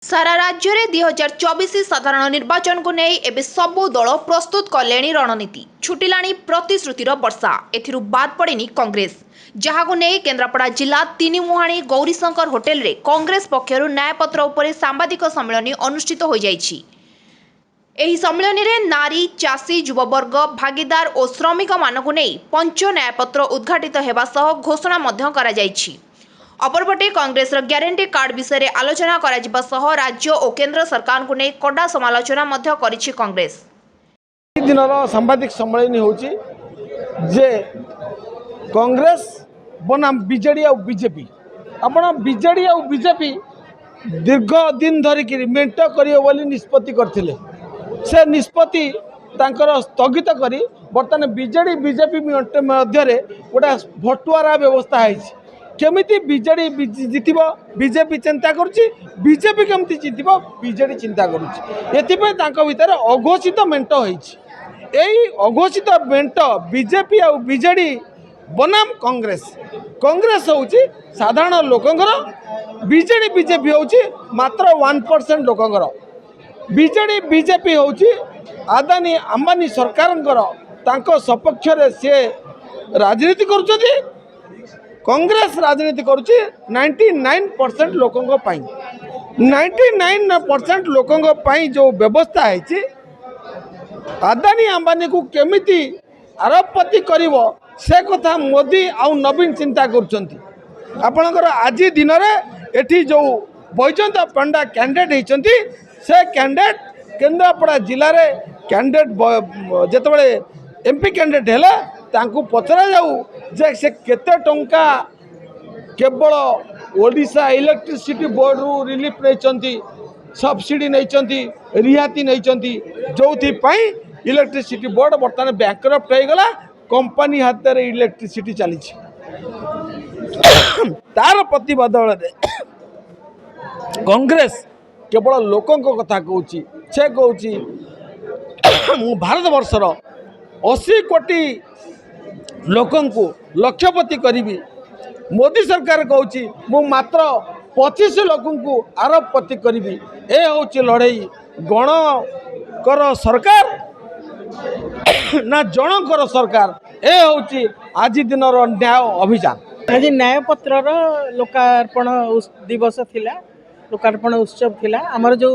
सारा राज्य में 2024 साधारण निर्वाचन को नहीं एबे सबु दल प्रस्तुत कले रणनीति छुटिलाणी प्रतिश्रुतिर वर्षा एथिरु बाद पड़ेनी कांग्रेस जहां को नहीं केन्द्रापड़ा जिला तीनिमुहाणी गौरीशंकर होटेल रे कांग्रेस पक्षरु न्यायपत्र उपरे सांबादिक सम्मेलन अनुष्ठित हो जाइछि। एही सम्मेलन रे नारी चाषी युववर्ग भागीदार और श्रमिक मानकु नहीं पंच न्यायपत्र उद्घाटित हेबा सह घोषणा मध्य करा जाइछि। अपरपटे कांग्रेस ग्यारंटी कार्ड विषय में आलोचना करा सह राज्य और केंद्र सरकार को नहीं कड़ा समालोचना मध्य करिछि कांग्रेस। दिन सांबादिक सम्मेलन होची जे कांग्रेस बनाम बीजेडी और बीजेपी आपण बीजेडी और बीजेपी दीर्घ दिन धरिक मेंट करियो निष्पत्ति करथिले। से निष्पत्ति तांकर स्थगित करी बर्तमान बीजेडी बीजेपी मध्य गोटा भटुआरा व्यवस्था है। केमिति बीजेडी जितब बीजेपी चिंता करुच्ची बीजेपी केमती जितब बीजेडी चिंता करुच्ची एथिपे तांको भितर अघोषित मेंट होईछि। एई अघोषित मेंट बीजेपी और बीजेडी बनाम कांग्रेस कांग्रेस होउची साधारण लोकंगर बीजेडी बीजेपी होउची मात्र 1% लोकंगर। बीजेडी बीजेपी होउची आदानी अंबानी सरकारंकर तांको सपक्ष रे से राजनीति करुछथि। कांग्रेस राजनीति करुच्ची 99% लोकों पाई 99% लोकों पाई जो व्यवस्था है आदानी अंबानी को केमिति आरोपति करिवो से कथा मोदी आउ नवीन चिंता करुछंती। आपणकर आज दिन में एठी जो बैजयंत पंडा कैंडिडेट होती से कैंडिडेट केन्द्रापड़ा जिले में कैंडिडेट जेतबेले एमपी कैंडिडेट है तांकू पचरा जाऊ जे से केते टंका केवल ओडिशा इलेक्ट्रिसिटी बोर्ड रु रिलीफ नहीं सब्सिडी नहीं रिहाती नहीं जो इलेक्ट्रिसिटी बोर्ड बर्तमान बैंकरप्ट हो गला कंपनी हाथ में इलेक्ट्रिसिटी चली तार प्रतिबदल कांग्रेस केवल लोकों कथा कहूँ से कहूँ भारत वर्षर 80 कोटी लोकों को लक्षपति करी मोदी सरकार कहूँ मु मात्र 25 लोकों को आरोपपति करी ए हूँ लड़ाई गणकर सरकार ना जनकर सरकार ए हूँ आज दिन न्याय अभियान। आज न्यायपत्र लोकार्पण दिवस थिला लोकार्पण उत्सव थिला आमर जो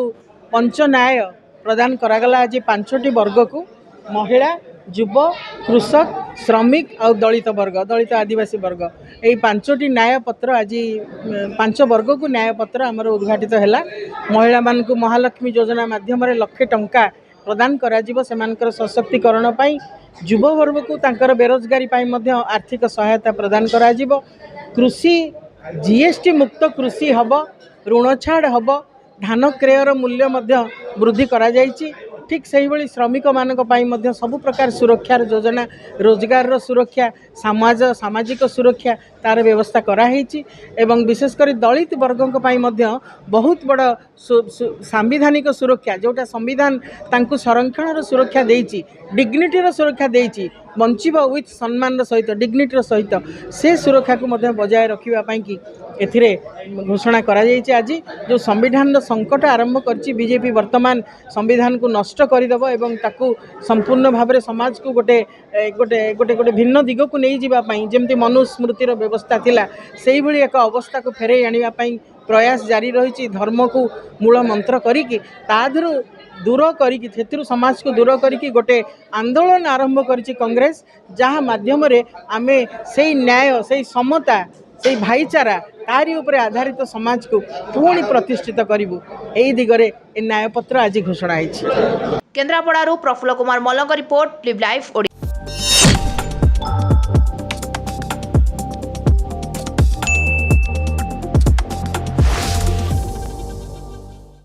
पंच न्याय प्रदान करागला आज 5टी वर्ग को महिला युव कृषक श्रमिक और दलित वर्ग दलित आदिवासी वर्ग यही 5टी न्यायपत्र आज 5 वर्ग को न्यायपत्र आमर उद्घाटित है। महिला मान को महालक्ष्मी योजना माध्यम लक्षे टंका प्रदान कराजिबो सेमानकर सशक्तिकरण पाई युव वर्ग को तांकर बेरोजगारी पाई मध्य आर्थिक सहायता प्रदान कराजिबो। कृषि जीएसटी मुक्त कृषि हब ऋण छाड़ हब धान क्रयर मूल्य मध्य वृद्धि करा जायछि। ठीक से ही श्रमिक मानक पाई मध्य सबु प्रकार सुरक्षार योजना रोजगार सुरक्षा सामाजिक सुरक्षा तार व्यवस्था कराई एवं विशेषकर दलित वर्गों पाई मध्य बहुत बड़ सांविधानिक सुरक्षा जोटा संविधान तांकु संरक्षण सुरक्षा देइछि डिग्निटीर सुरक्षा देइछि बंचिब विथ सम्मान सहित डिग्निटीर सहित से सुरक्षा को मध्य बजाय रखिबा पाई कि एथिरे घोषणा करा जायछि। आज जो संविधान संकट आरंभ करछि बीजेपी वर्तमान संविधान को नष्ट करदेव एवं ताकू संपूर्ण भाव में समाज को गोटे गोटे गोटे गोटे भिन्न दिग को नहीं जावाई जमती मनुस्मृतिर व्यवस्था थिला सेही भली एक अवस्था को फेरे आनिबा पाई प्रयास जारी रही। धर्म को मूल मंत्र करिकी ताधरू दूर करी समाज को दूर करी गोटे आंदोलन आरंभ करी कांग्रेस जहाँ माध्यम आमे से न्याय से समता से भाईचारा तारी उपरे आधारित समाज को पुणी प्रतिष्ठित करिबु एई दिगरे ए न्यायपत्र आज घोषणा होईछि। केन्द्रापड़ारू Prafulla Kumar Mallick report live life.